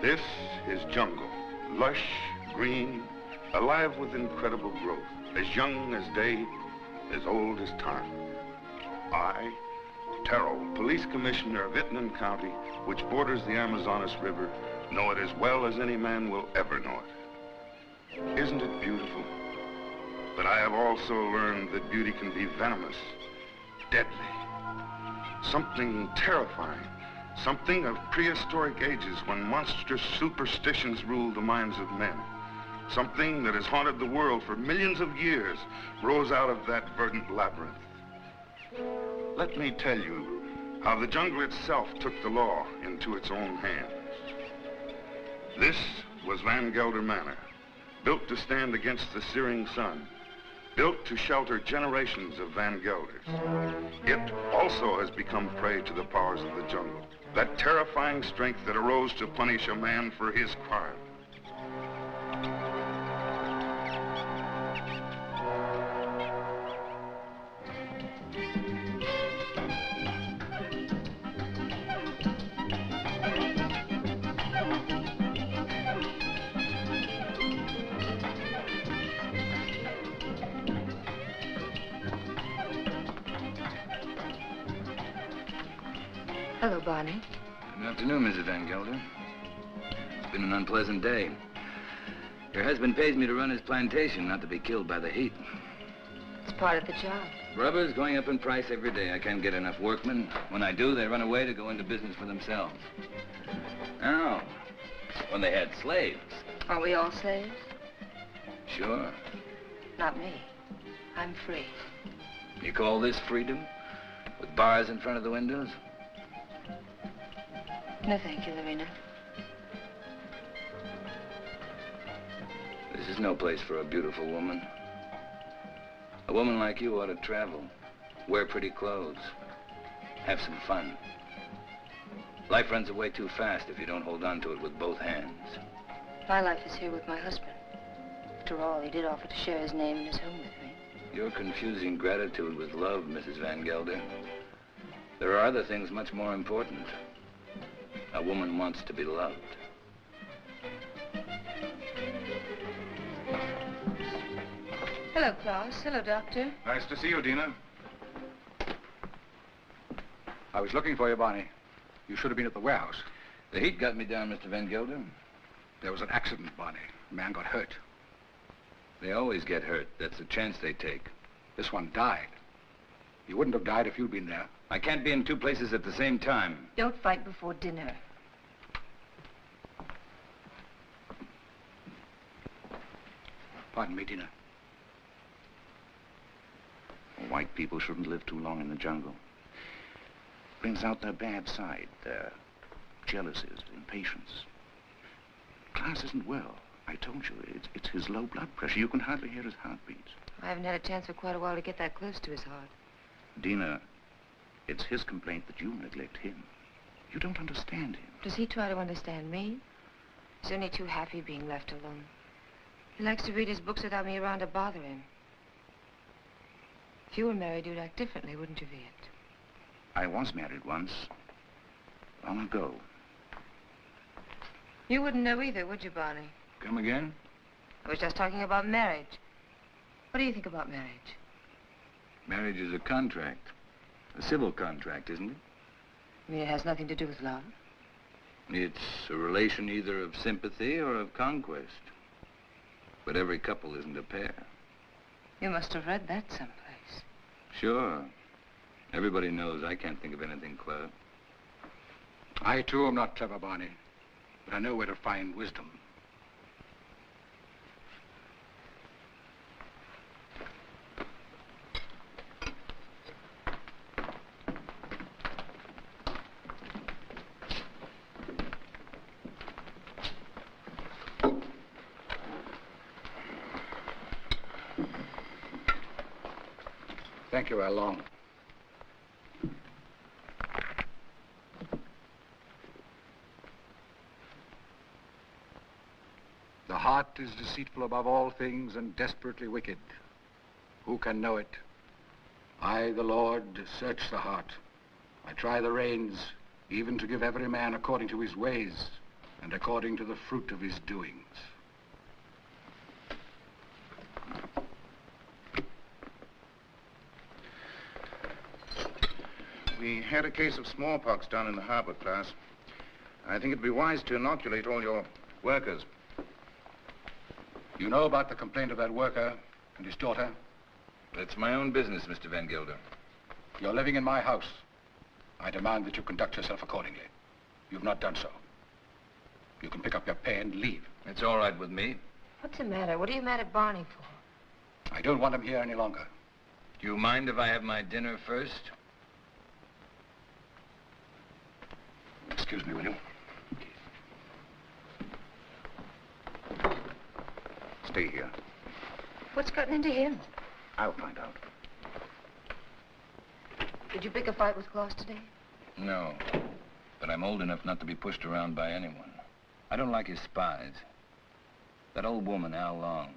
This is jungle, lush, green, alive with incredible growth, as young as day, as old as time. I, Terrell, Police Commissioner of Jayton County, which borders the Amazonas River, know it as well as any man will ever know it. Isn't it beautiful? But I have also learned that beauty can be venomous, deadly, something terrifying. Something of prehistoric ages when monstrous superstitions ruled the minds of men. Something that has haunted the world for millions of years rose out of that verdant labyrinth. Let me tell you how the jungle itself took the law into its own hands. This was Van Gelder Manor, built to stand against the searing sun, built to shelter generations of Van Gelders. It also has become prey to the powers of the jungle. That terrifying strength that arose to punish a man for his crime. Hello, Barney. Good afternoon, Mrs. Van Gelder. It's been an unpleasant day. Your husband pays me to run his plantation, not to be killed by the heat. It's part of the job. Rubber's going up in price every day. I can't get enough workmen. When I do, they run away to go into business for themselves. Now, when they had slaves. Aren't we all slaves? Sure. Not me. I'm free. You call this freedom? With bars in front of the windows? No, thank you, Lorena. This is no place for a beautiful woman. A woman like you ought to travel, wear pretty clothes, have some fun. Life runs away too fast if you don't hold on to it with both hands. My life is here with my husband. After all, he did offer to share his name and his home with me. You're confusing gratitude with love, Mrs. Van Gelder. There are other things much more important. A woman wants to be loved. Hello, Klaus. Hello, Doctor. Nice to see you, Dina. I was looking for you, Barney. You should have been at the warehouse. The heat got me down, Mr. Van Gelder. There was an accident, Barney. A man got hurt. They always get hurt. That's the chance they take. This one died. He wouldn't have died if you'd been there. I can't be in two places at the same time. Don't fight before dinner. Pardon me, Dina. White people shouldn't live too long in the jungle. Brings out their bad side, their jealousies, impatience. Klaus isn't well. I told you, it's his low blood pressure. You can hardly hear his heartbeats. I haven't had a chance for quite a while to get that close to his heart. Dina, It's his complaint that you neglect him. You don't understand him. Does he try to understand me? He's only too happy being left alone. He likes to read his books without me around to bother him. If you were married, you'd act differently, wouldn't you, Viet? I was married once, long ago. You wouldn't know either, would you, Barney? Come again? I was just talking about marriage. What do you think about marriage? Marriage is a contract. A civil contract, isn't it? You mean it has nothing to do with love? It's a relation either of sympathy or of conquest. But every couple isn't a pair. You must have read that someplace. Sure. Everybody knows I can't think of anything clever. I, too, am not clever, Barney. But I know where to find wisdom. Thank you, Al Long. The heart is deceitful above all things and desperately wicked. Who can know it? I, the Lord, search the heart. I try the reins, even to give every man according to his ways and according to the fruit of his doings. We had a case of smallpox down in the harbor, class. I think it'd be wise to inoculate all your workers. You know about the complaint of that worker and his daughter? It's my own business, Mr. Van Gelder. You're living in my house. I demand that you conduct yourself accordingly. You've not done so. You can pick up your pay and leave. It's all right with me. What's the matter? What are you mad at Barney for? I don't want him here any longer. Do you mind if I have my dinner first? Excuse me, will you? Stay here. What's gotten into him? I'll find out. Did you pick a fight with Klaus today? No. But I'm old enough not to be pushed around by anyone. I don't like his spies. That old woman, Al Long.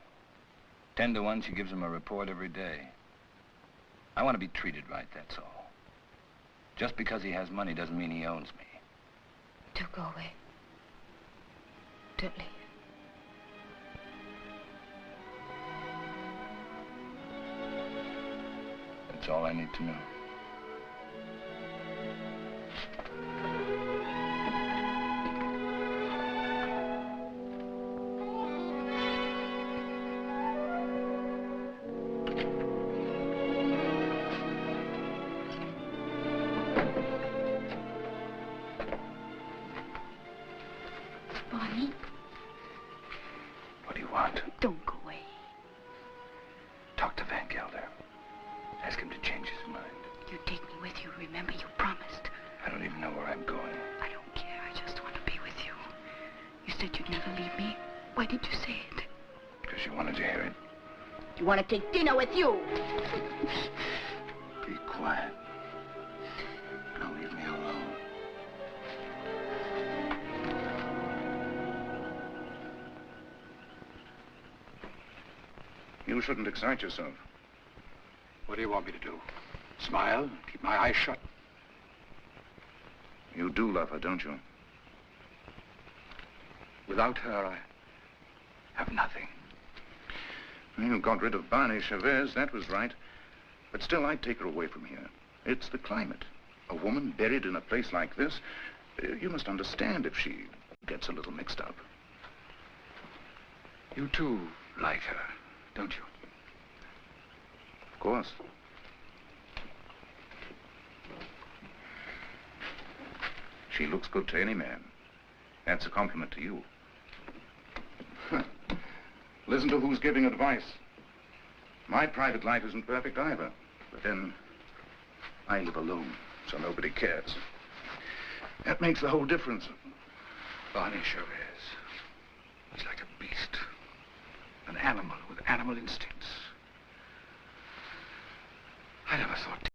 10 to 1, she gives him a report every day. I want to be treated right, that's all. Just because he has money doesn't mean he owns me. Don't go away. Don't leave. That's all I need to know. Barney? What do you want? Don't go away. Talk to Van Gelder. Ask him to change his mind. You take me with you. Remember, you promised. I don't even know where I'm going. I don't care. I just want to be with you. You said you'd never leave me. Why did you say it? Because you wanted to hear it. You want to take dinner with you? Be quiet. Now leave me alone. You shouldn't excite yourself. What do you want me to do? Smile? Keep my eyes shut? You do love her, don't you? Without her, I have nothing. You got rid of Barney Chavez, that was right. But still, I'd take her away from here. It's the climate. A woman buried in a place like this, you must understand if she gets a little mixed up. You too like her, don't you? Of course. She looks good to any man. That's a compliment to you. Listen to who's giving advice. My private life isn't perfect either. But then, I live alone, so nobody cares. That makes the whole difference. Barney Chavez. He's like a beast. An animal with animal instincts. I never thought